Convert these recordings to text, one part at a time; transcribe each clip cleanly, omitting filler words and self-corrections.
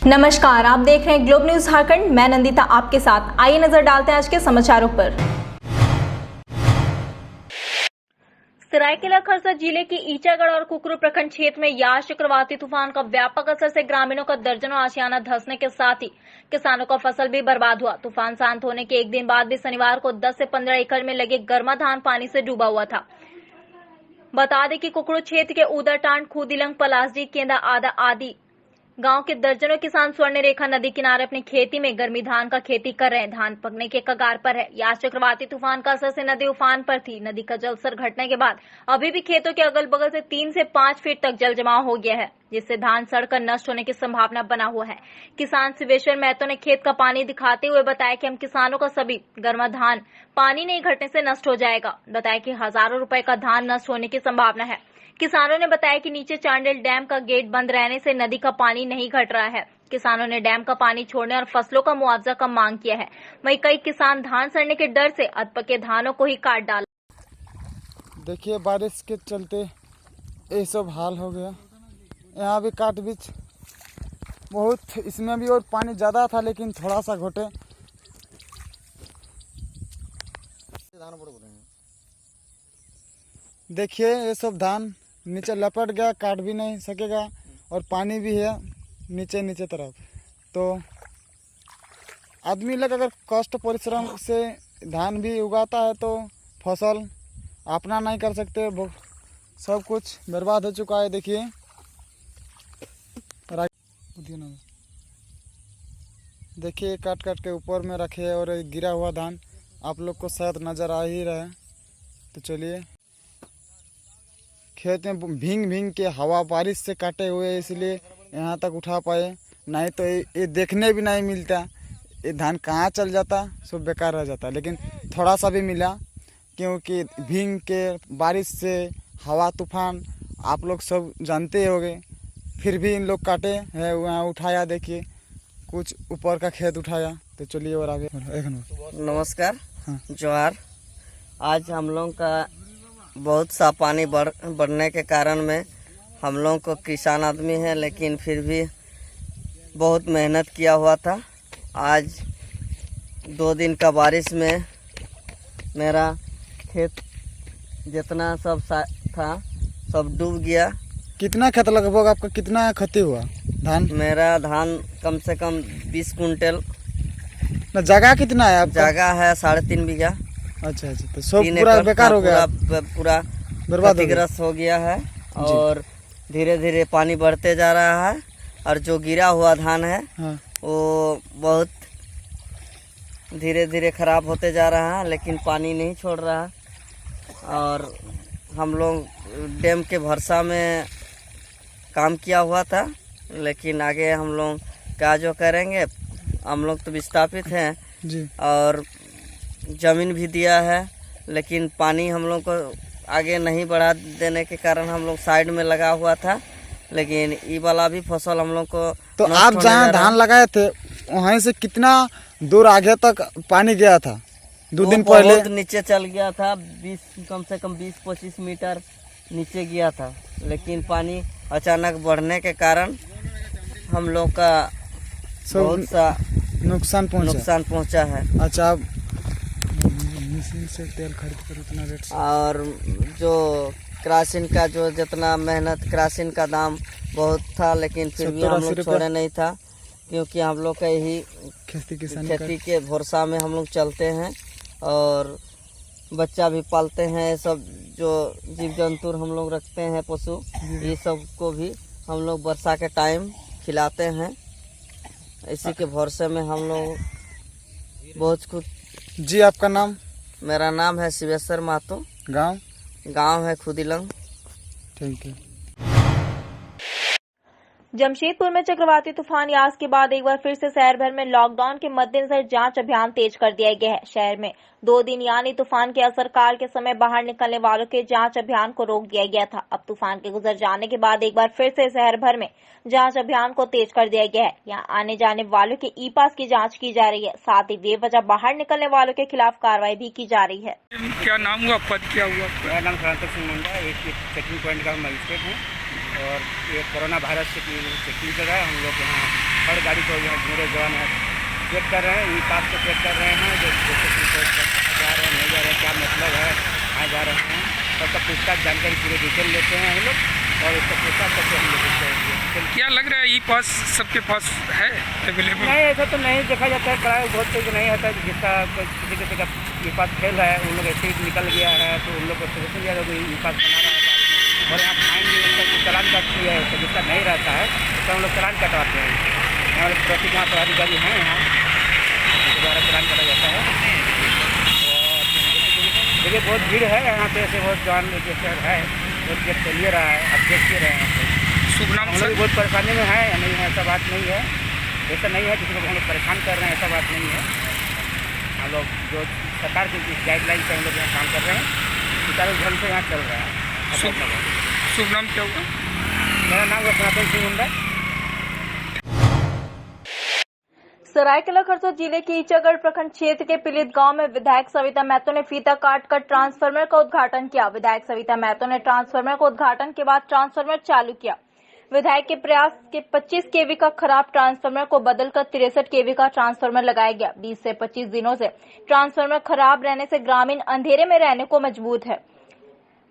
नमस्कार, आप देख रहे हैं ग्लोब न्यूज झारखंड। मैं नंदिता आपके साथ। आइए नजर डालते हैं आज के समाचारों पर। सरायकेला खरसा जिले के ईचागढ़ और कुकरू प्रखंड क्षेत्र में यास चक्रवाती तूफान का व्यापक असर से ग्रामीणों का दर्जनों आशियाना धंसने के साथ ही किसानों का फसल भी बर्बाद हुआ। तूफान शांत होने के एक दिन बाद भी शनिवार को 10 से 15 एकड़ में लगे गर्मा धान पानी से डूबा हुआ था। बता दें कि कुकरू क्षेत्र के उदरटांड, खुदिलंग, पलासडी, केंदा आदा आदि गांव के दर्जनों किसान स्वर्ण रेखा नदी किनारे अपनी खेती में गर्मी धान का खेती कर रहे हैं। धान पकने के कगार पर है। यास चक्रवाती तूफान का असर से नदी उफान पर थी। नदी का जलस्तर घटने के बाद अभी भी खेतों के अगल बगल से 3 से 5 फीट तक जल जमाव हो गया है, जिससे धान सड़कर नष्ट होने की संभावना बना हुआ है। किसान शिवेश्वर महतो ने खेत का पानी दिखाते हुए बताया कि हम किसानों का सभी गर्मा धान पानी नहीं घटने से नष्ट हो जाएगा। बताया कि हजारों रुपए का धान नष्ट होने की संभावना है। किसानों ने बताया कि नीचे चांडिल डैम का गेट बंद रहने से नदी का पानी नहीं घट रहा है। किसानों ने डैम का पानी छोड़ने और फसलों का मुआवजा का मांग किया है। वहीं कई किसान धान सड़ने के डर से अधपके धानों को ही काट डाला। देखिए, बारिश के चलते ये सब हाल हो गया। यहाँ भी काट बीच बहुत, इसमें भी और पानी ज़्यादा था लेकिन थोड़ा सा घटे। देखिए, ये सब धान नीचे लपट गया, काट भी नहीं सकेगा और पानी भी है नीचे तरफ। तो आदमी लोग अगर कष्ट परिश्रम से धान भी उगाता है तो फसल अपना नहीं कर सकते, सब कुछ बर्बाद हो चुका है। देखिए, देखिए काट के ऊपर में रखे है और गिरा हुआ धान आप लोग को शायद नजर आ ही रहा है। तो चलिए, खेत में भींग के हवा बारिश से काटे हुए इसलिए यहाँ तक उठा पाए, नहीं तो ये देखने भी नहीं मिलता। ये धान कहाँ चल जाता, सब बेकार रह जाता। लेकिन थोड़ा सा भी मिला, क्योंकि भींग के बारिश से हवा तूफान आप लोग सब जानते होंगे, फिर भी इन लोग काटे है। वहाँ उठाया, देखिए कुछ ऊपर का खेत उठाया। तो चलिए और आगे। नमस्कार। हाँ। जोहार। आज हम लोग का बहुत सा पानी बढ़ने के कारण में हम लोग को किसान आदमी है, लेकिन फिर भी बहुत मेहनत किया हुआ था। आज 2 दिन का बारिश में मेरा खेत जितना सब था सब डूब गया। कितना खेत लगभग आपका, कितना क्षति हुआ धान? मेरा धान कम से कम 20 कुंटल। जगह कितना है आपका? जगह है 3.5 बीघा। अच्छा, तो सब पूरा बेकार हो गया, पूरा बर्बाद हो गया है। और धीरे धीरे पानी बढ़ते जा रहा है और जो गिरा हुआ धान है हाँ। वो बहुत धीरे धीरे खराब होते जा रहा है, लेकिन पानी नहीं छोड़ रहा। और हम लोग डैम के भरोसा में काम किया हुआ था, लेकिन आगे हम लोग क्या जो करेंगे, हम लोग तो विस्थापित हैं जी। और जमीन भी दिया है, लेकिन पानी हम लोग को आगे नहीं बढ़ा देने के कारण हम लोग साइड में लगा हुआ था। लेकिन ये वाला भी फसल हम लोग को तो आप जहाँ धान लगाए थे वहीं से कितना दूर आगे तक पानी गया था? 2 दिन पहले बहुत नीचे चल गया था, कम से कम 20-25 मीटर नीचे गया था। लेकिन पानी अचानक बढ़ने के कारण हम लोग का बहुत सा नुकसान पहुंचा है। अच्छा, से तेल खरीद कर उतना रेट से। और जो केरोसिन का जो जितना मेहनत, केरोसिन का दाम बहुत था, लेकिन फिर भी हम लोग छोड़े नहीं था, क्योंकि हम लोग का यही खेती के भरोसा में हम लोग चलते हैं और बच्चा भी पालते हैं। सब जो जीव जंतु हम लोग रखते हैं, पशु, ये सब को भी हम लोग वर्षा के टाइम खिलाते हैं। इसी के भरोसे में हम लोग बहुत कुछ। जी, आपका नाम? मेरा नाम है शिवेश्वर महतो। गांव है खुदिलंग। ठीक है। जमशेदपुर में चक्रवाती तूफान यास के बाद एक बार फिर से शहर भर में लॉकडाउन के मद्देनजर जांच अभियान तेज कर दिया गया है। शहर में 2 दिन यानी तूफान के असर काल के समय बाहर निकलने वालों के जांच अभियान को रोक दिया गया था। अब तूफान के गुजर जाने के बाद एक बार फिर से शहर भर में जांच अभियान को तेज कर दिया गया है। यहाँ आने जाने वालों के ई पास की जांच की जा रही है, साथ ही बेवजह बाहर निकलने वालों के खिलाफ कार्रवाई भी की जा रही है। क्या नाम हुआ, पद क्या हुआ? मेरा नाम शांतक सिंह मुंडा, एक चेकिंग पॉइंट का मजिस्ट्रेट हूँ और ये कोरोना वायरस से चेकिंग कर रहा है। हम लोग यहाँ थर्ड गाड़ी को मेरे जवान है चेक कर रहे हैं, ई पास को चेक कर रहे हैं, जो जा रहे हैं नहीं जा रहे हैं, क्या मतलब है, कहाँ जा रहे हैं, सबका पूछताछ जानकारी पूरे डिटेल लेते हैं हम लोग और उसका पूछताछ करके हम लोग देखते हैं। क्या लग रहा है ई पास सबके पास है अवेलेबल? नहीं, ऐसा तो नहीं देखा जाता है, प्राय बहुत कुछ नहीं होता है, जिसका किसी का ई पास फेल है उन लोग ऐसे ही निकल गया है तो उन लोग को सोचते गया तो ई पास बना रहा है और यहाँ फाइन भी चालान काटती है, तो जिसका नहीं रहता है तो हम लोग चालान कटवाते हैं। यहाँ ट्रैफिक यहाँ पर अधिकारी हैं, यहाँ उनके द्वारा चालान काटा जाता है। और देखिए बहुत भीड़ है यहाँ पे, ऐसे बहुत जवान जैसे है बहुत गेट चलिए रहा है, अब देखते रहे हैं। शुभ नाम हम सर? लोग बहुत परेशानी में है, नहीं है ऐसा बात नहीं है, ऐसा नहीं है किसी को हम लोग परेशान कर रहे हैं, ऐसा बात नहीं है। हम लोग जो सरकार की गाइडलाइन से हम लोग यहाँ काम कर रहे हैं, सुचारू ढंग से यहाँ चल रहा है। शुभ नाम क्या होगा? मेरा नाम सनातन सिंह मुंडा। सरायकेला खरसों जिले के ईचागढ़ प्रखंड क्षेत्र के पीलित गांव में विधायक सविता महतो ने फीता काटकर ट्रांसफार्मर का उद्घाटन किया। विधायक सविता महतो ने ट्रांसफार्मर का उद्घाटन के बाद ट्रांसफार्मर चालू किया। विधायक के प्रयास के 25 केवी का खराब ट्रांसफार्मर को बदलकर 63 केवी का ट्रांसफार्मर लगाया गया। 20 से 25 दिनों से ट्रांसफार्मर खराब रहने से ग्रामीण अंधेरे में रहने को मजबूर है।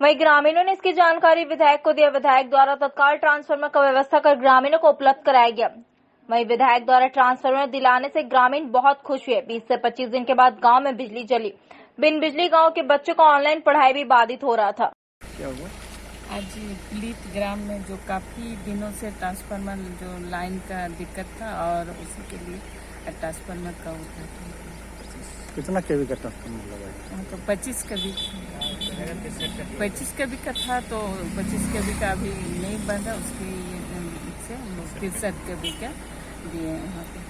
वहीं ग्रामीणों ने इसकी जानकारी विधायक को दिया। विधायक द्वारा तत्काल ट्रांसफार्मर का व्यवस्था कर ग्रामीणों को उपलब्ध कराया गया। वहीं विधायक द्वारा ट्रांसफार्मर दिलाने से ग्रामीण बहुत खुश हुए। 20 से 25 दिन के बाद गांव में बिजली चली। बिन बिजली गांव के बच्चों का ऑनलाइन पढ़ाई भी बाधित हो रहा था। क्या हुआ? आज पीलित ग्राम में जो काफ़ी दिनों से ट्रांसफार्मर जो लाइन का दिक्कत था और उसी के लिए ट्रांसफार्मर का उद्घाटन किया। कितना केवी का ट्रांसफार्मर लगाया? तो 25 कभी 25 कभी का था, तो 25 कभी का अभी नहीं बन रहा, उसकी से हम लोग 63 कभी का दिए हैं यहाँ पे।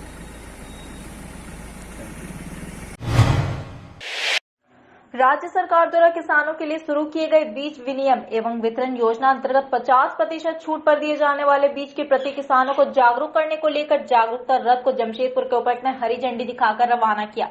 राज्य सरकार द्वारा किसानों के लिए शुरू किए गए बीज विनिमय एवं वितरण योजना अंतर्गत 50% छूट पर दिए जाने वाले बीज के प्रति किसानों को जागरूक करने को लेकर जागरूकता रथ को जमशेदपुर के उपायुक्त ने हरी झंडी दिखाकर रवाना किया।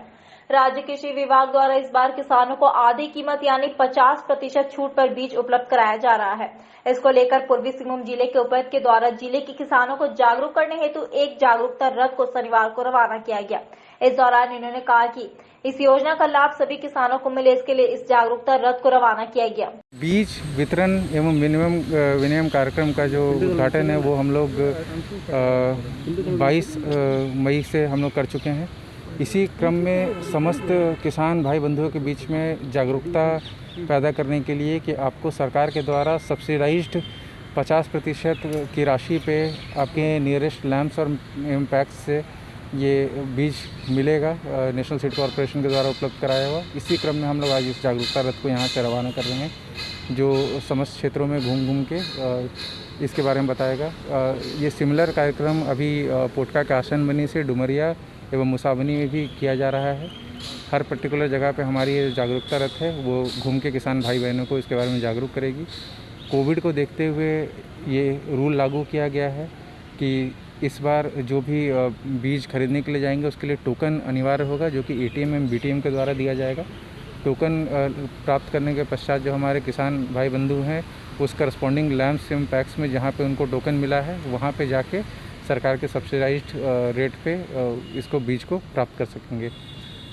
राज्य कृषि विभाग द्वारा इस बार किसानों को आधी कीमत यानी 50% छूट पर बीज उपलब्ध कराया जा रहा है। इसको लेकर पूर्वी सिंहभूम जिले के उपायुक्त के द्वारा जिले के किसानों को जागरूक करने हेतु एक जागरूकता रथ को शनिवार को रवाना किया गया। इस दौरान इन्होंने कहा कि इस योजना का लाभ सभी किसानों को मिले, इसके लिए इस जागरूकता रथ को रवाना किया गया। बीज वितरण एवं विनिमय कार्यक्रम का जो उद्घाटन है वो हम लोग 22 मई से हम लोग कर चुके हैं। इसी क्रम में समस्त किसान भाई बंधुओं के बीच में जागरूकता पैदा करने के लिए कि आपको सरकार के द्वारा सब्सिडाइज्ड 50% की राशि पे आपके नियरेस्ट लैम्प्स और पैक्स से ये बीज मिलेगा, नेशनल सीड कॉर्पोरेशन के द्वारा उपलब्ध कराया हुआ। इसी क्रम में हम लोग आज इस जागरूकता रथ को यहाँ से रवाना कर रहे हैं, जो समस्त क्षेत्रों में घूम घूम के इसके बारे में बताएगा। ये सिमिलर कार्यक्रम अभी पोटका के आसनबनी से डुमरिया एवं मुसाबनी में भी किया जा रहा है। हर पर्टिकुलर जगह पे हमारी ये जागरूकता रथ है, वो घूम के किसान भाई बहनों को इसके बारे में जागरूक करेगी। कोविड को देखते हुए ये रूल लागू किया गया है कि इस बार जो भी बीज खरीदने के लिए जाएंगे उसके लिए टोकन अनिवार्य होगा, जो कि ATM एवं BTM के द्वारा दिया जाएगा। टोकन प्राप्त करने के पश्चात जो हमारे किसान भाई बंधु हैं उस करस्पॉन्डिंग लैम्प्स एवं पैक्स में जहाँ पे उनको टोकन मिला है वहाँ पे जाके सरकार के सब्सिडाइज्ड रेट पे इसको बीज को प्राप्त कर सकेंगे।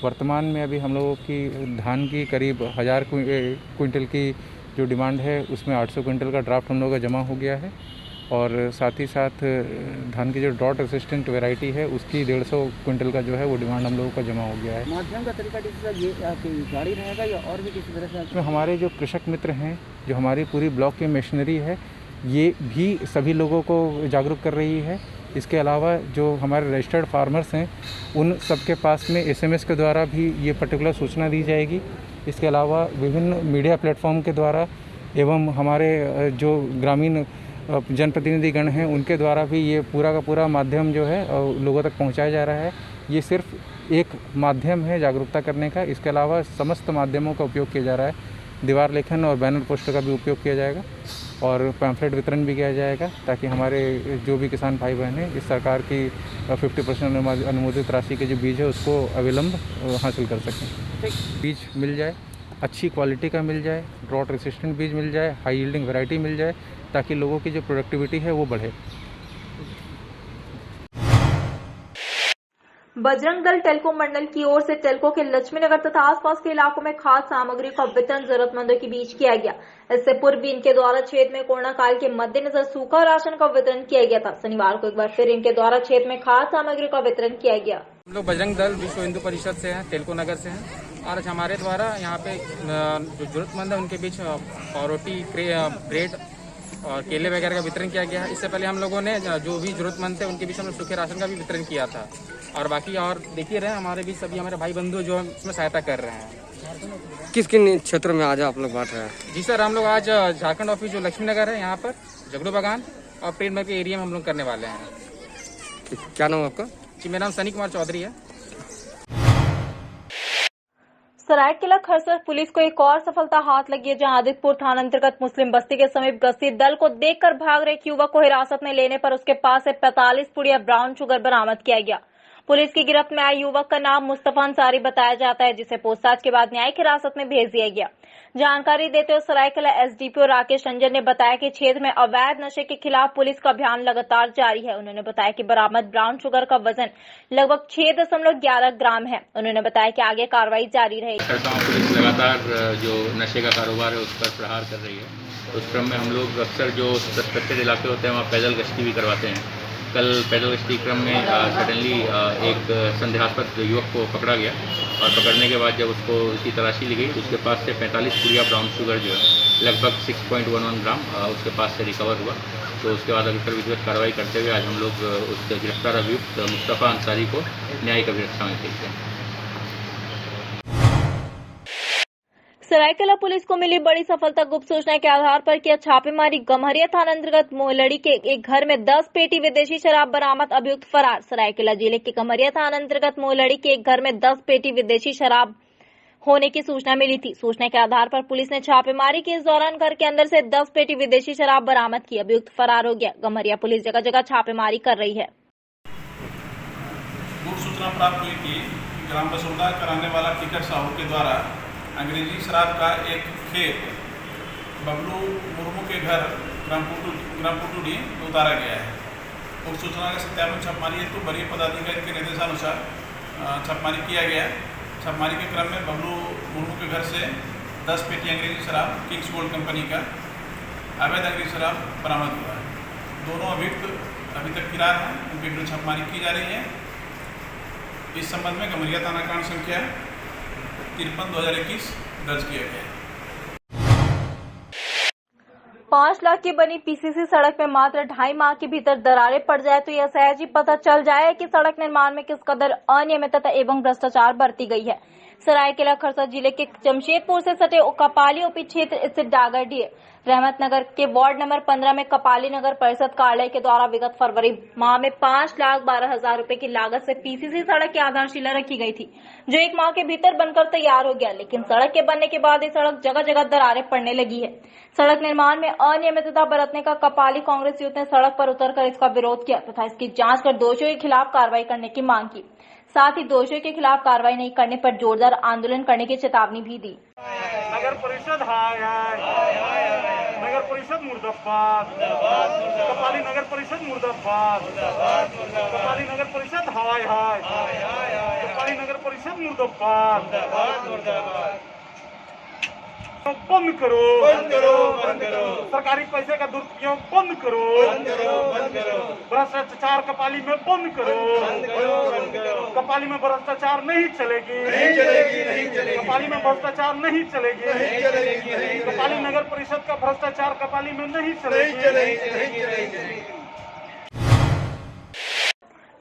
वर्तमान में अभी हम लोगों की धान की करीब 1000 क्विंटल की जो डिमांड है उसमें 800 क्विंटल का ड्राफ्ट हम लोगों का जमा हो गया है और साथ ही साथ धान की जो ड्रॉट रेसिस्टेंट वैरायटी है उसकी 150 क्विंटल का जो है वो डिमांड हम लोगों का जमा हो गया है। माध्यम का तरीका ये गाड़ी रहेगा या और भी किसी तरह से? इसमें हमारे जो कृषक मित्र हैं, जो हमारी पूरी ब्लॉक की मशीनरी है, ये भी सभी लोगों को जागरूक कर रही है। इसके अलावा जो हमारे रजिस्टर्ड फार्मर्स हैं उन सबके पास में SMS के द्वारा भी ये पर्टिकुलर सूचना दी जाएगी। इसके अलावा विभिन्न मीडिया प्लेटफॉर्म के द्वारा एवं हमारे जो ग्रामीण जनप्रतिनिधिगण हैं उनके द्वारा भी ये पूरा का पूरा माध्यम जो है लोगों तक पहुंचाया जा रहा है। ये सिर्फ एक माध्यम है जागरूकता करने का, इसके अलावा समस्त माध्यमों का उपयोग किया जा रहा है। दीवार लेखन और बैनर पोस्टर का भी उपयोग किया जाएगा और पैम्फलेट वितरण भी किया जाएगा ताकि हमारे जो भी किसान भाई बहन हैं इस सरकार की 50% अनुमोदित राशि के जो बीज है उसको अविलंब हासिल कर सकें। बीज मिल जाए, अच्छी क्वालिटी का मिल जाए, ड्रॉट रेसिस्टेंट बीज मिल जाए, हाई यील्डिंग वैरायटी मिल जाए ताकि लोगों की जो प्रोडक्टिविटी है वो बढ़े। बजरंग दल टेल्को मंडल की ओर से टेल्को के लक्ष्मी नगर तथा आसपास के इलाकों में खाद्य सामग्री का वितरण जरूरतमंदों के बीच किया गया। इससे पूर्व भी इनके द्वारा क्षेत्र में कोरोना काल के मद्देनजर सूखा राशन का वितरण किया गया था। शनिवार को एक बार फिर इनके द्वारा क्षेत्र में खाद्य सामग्री का वितरण किया गया। हम लोग बजरंग दल विश्व हिंदू परिषद से हैं, टेल्को नगर से हैं, और हमारे द्वारा यहाँ पे जो जरूरतमंद है उनके बीच रोटी, ब्रेड और केले वगैरह का वितरण किया गया है। इससे पहले हम लोगों ने जो भी जरूरतमंद थे उनके बीच हम लोग सूखे राशन का भी वितरण किया था। और बाकी और देखिए रहे हमारे बीच सभी हमारे भाई बंधु जो इसमें सहायता कर रहे हैं। किस किन क्षेत्रों में आज आप लोग बांट रहे हैं? जी सर, हम लोग आज झारखंड ऑफिस जो लक्ष्मी नगर है यहाँ पर जगड़ू बागान और प्रेमनगर के एरिया में हम लोग करने वाले हैं। क्या नाम आपका? जी, मेरा नाम सनी कुमार चौधरी है। सरायकेला खरसर पुलिस को एक और सफलता हाथ लगी है, जहां आदित्यपुर थाना अंतर्गत मुस्लिम बस्ती के समीप गश्ती दल को देखकर भाग रहे एक युवक को हिरासत में लेने पर उसके पास से 45 पुड़िया ब्राउन शुगर बरामद किया गया। पुलिस की गिरफ्त में आए युवक का नाम मुस्तफा अंसारी बताया जाता है, जिसे पूछताछ के बाद न्यायिक हिरासत में भेज दिया गया। जानकारी देते हुए सरायकेला एसडीपीओ राकेश रंजन ने बताया कि क्षेत्र में अवैध नशे के खिलाफ पुलिस का अभियान लगातार जारी है। उन्होंने बताया कि बरामद ब्राउन शुगर का वजन लगभग 6.11 ग्राम है। उन्होंने बताया कि आगे कार्रवाई जारी रहेगी। पुलिस लगातार जो नशे का कारोबार है उस पर प्रहार कर रही है। उस क्रम में हम लोग अक्सर जो सस्पेक्टेड इलाके होते हैं वहाँ पैदल गश्ती भी करवाते हैं। कल पैदल गश्ती क्रम में सडनली एक संदेहास्पद युवक को पकड़ा गया और पकड़ने के बाद जब उसको उसकी तलाशी ली गई तो उसके पास से 45 पुड़िया ब्राउन शुगर जो है लगभग 6.11 ग्राम उसके पास से रिकवर हुआ। तो उसके बाद अभी विधिवत कार्रवाई करते हुए आज हम लोग उस गिरफ्तार अभियुक्त मुस्तफा अंसारी को न्यायिक अभिरक्षा में भेजते हैं। सरायकेला पुलिस को मिली बड़ी सफलता। गुप्त सूचना के आधार पर किया छापेमारी। गम्हरिया थाना अंतर्गत मोहलड़ी के एक घर में 10 पेटी विदेशी शराब बरामद, अभियुक्त फरार। सरायकेला जिले के गम्हरिया थाना अंतर्गत मोहलड़ी के एक घर में 10 पेटी विदेशी शराब होने की सूचना मिली थी। सूचना के आधार पर पुलिस ने छापेमारी की। इस दौरान घर के अंदर से 10 पेटी विदेशी शराब बरामद की। अभियुक्त फरार हो गया। गम्हरिया पुलिस जगह जगह छापेमारी कर रही है। गुप्त सूचना प्राप्त हुई कि ग्राम बसौदा कराने वाला टिकर साहू के द्वारा अंग्रेजी शराब का एक खेप बबलू मुर्मू के घर ग्राम पुटुडी उतारा गया है। उक्त सूचना के सत्यापन छापेमारी हेतु वरीय पदाधिकारी के निर्देशानुसार छापेमारी किया गया। छापेमारी के क्रम में बबलू मुर्मू के घर से 10 पेटी अंग्रेजी शराब किंग्स गोल्ड कंपनी का अवैध अंग्रेजी शराब बरामद हुआ है। दोनों अभियुक्त अभी तक फरार हैं, उनके विरुद्ध छापेमारी की जा रही है। इस संबंध में गम्हरिया थाना कांड संख्या 53/2021 दर्ज किया गया है। 5 लाख की बनी पीसीसी सड़क में मात्र 2.5 माह के भीतर दरारें पड़ जाए तो यह सहज ही पता चल जाए कि सड़क निर्माण में किस कदर अनियमितता एवं भ्रष्टाचार बरती गई है। सरायकेला खरसा जिले के जमशेदपुर से सटे कपाली ओपी क्षेत्र स्थित डागरडीह रहमत नगर के वार्ड नंबर 15 में कपाली नगर परिषद कार्यालय के द्वारा विगत फरवरी माह में 5,12,000 रुपए की लागत से पीसीसी सड़क की आधारशिला रखी गई थी, जो 1 माह के भीतर बनकर तैयार हो गया। लेकिन सड़क के बनने के बाद ये सड़क जगह जगह दरारें पड़ने लगी है। सड़क निर्माण में अनियमितता बरतने का कपाली कांग्रेस यूथ ने सड़क पर उतरकर इसका विरोध किया तथा इसकी जांच कर दोषियों के खिलाफ कार्रवाई करने की मांग की। साथ ही दोषियों के खिलाफ कार्रवाई नहीं करने पर जोरदार आंदोलन करने की चेतावनी भी दी। नगर परिषद नगर परिषद मुर्दाबाद, कपाली नगर परिषद मुर्दाबाद, कपाली नगर परिषद हाय हाय, कपाली नगर परिषद मुर्दाबाद। बंद करो, बंद करो, बंद करो। सरकारी पैसे का दुरुपयोग बंद करो, बंद करो, बंद करो। भ्रष्टाचार कपाली में बंद करो, बंद करो, बंद करो। कपाली में भ्रष्टाचार नहीं चलेगी, नहीं चलेगी, नहीं चलेगी। कपाली में भ्रष्टाचार नहीं चलेगी, नहीं चलेगी, नहीं। कपाली नगर परिषद का भ्रष्टाचार कपाली में नहीं चलेगी, नहीं चलेगी।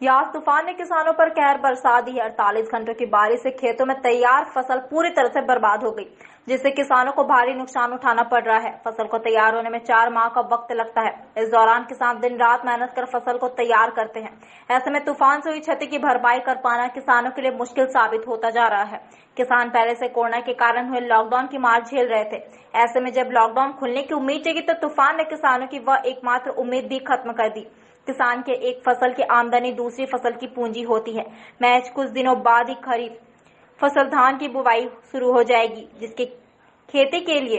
यास तूफान ने किसानों पर कहर बरसा दी है। 48 घंटों की बारिश से खेतों में तैयार फसल पूरी तरह से बर्बाद हो गई, जिससे किसानों को भारी नुकसान उठाना पड़ रहा है। फसल को तैयार होने में 4 माह का वक्त लगता है। इस दौरान किसान दिन रात मेहनत कर फसल को तैयार करते हैं। ऐसे में तूफान से हुई क्षति की भरपाई कर पाना किसानों के लिए मुश्किल साबित होता जा रहा है। किसान पहले से कोरोना के कारण हुए लॉकडाउन की मार झेल रहे थे। ऐसे में जब लॉकडाउन खुलने की उम्मीद जगी तो तूफान ने किसानों की वह एकमात्र उम्मीद भी खत्म कर दी। किसान के एक फसल की आमदनी दूसरी फसल की पूंजी होती है। महज कुछ दिनों बाद ही खरीफ फसल धान की बुवाई शुरू हो जाएगी, जिसकी खेती के लिए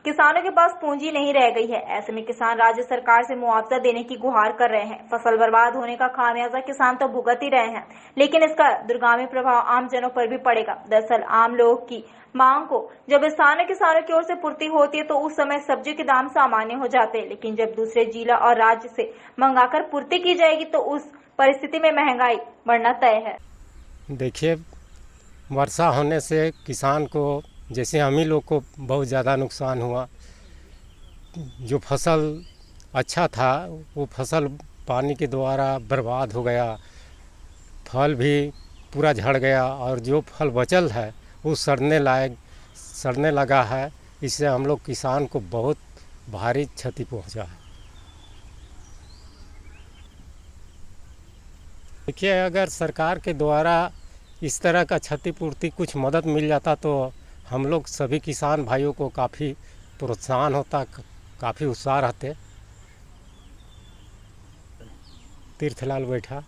किसानों के पास पूंजी नहीं रह गई है। ऐसे में किसान राज्य सरकार से मुआवजा देने की गुहार कर रहे हैं। फसल बर्बाद होने का खामियाजा किसान तो भुगत ही रहे हैं, लेकिन इसका दूरगामी प्रभाव आम जनों पर भी पड़ेगा। दरअसल आम लोगों की मांग को जब स्थानीय किसानों की ओर से पूर्ति होती है तो उस समय सब्जी के दाम सामान्य हो जाते हैं, लेकिन जब दूसरे जिला और राज्य से मंगाकर पूर्ति की जाएगी तो उस परिस्थिति में महंगाई बढ़ना तय है। देखिए, वर्षा होने से किसान को, जैसे हम ही लोग को बहुत ज़्यादा नुकसान हुआ। जो फसल अच्छा था वो फसल पानी के द्वारा बर्बाद हो गया, फल भी पूरा झड़ गया और जो फल बचल है वो सड़ने लगा है। इससे हम लोग किसान को बहुत भारी क्षति पहुंचा है। देखिए, अगर सरकार के द्वारा इस तरह का क्षतिपूर्ति कुछ मदद मिल जाता तो हम लोग सभी किसान भाइयों को काफ़ी प्रोत्साहन होता, काफ़ी उत्साह रहते। तीर्थलाल बैठा।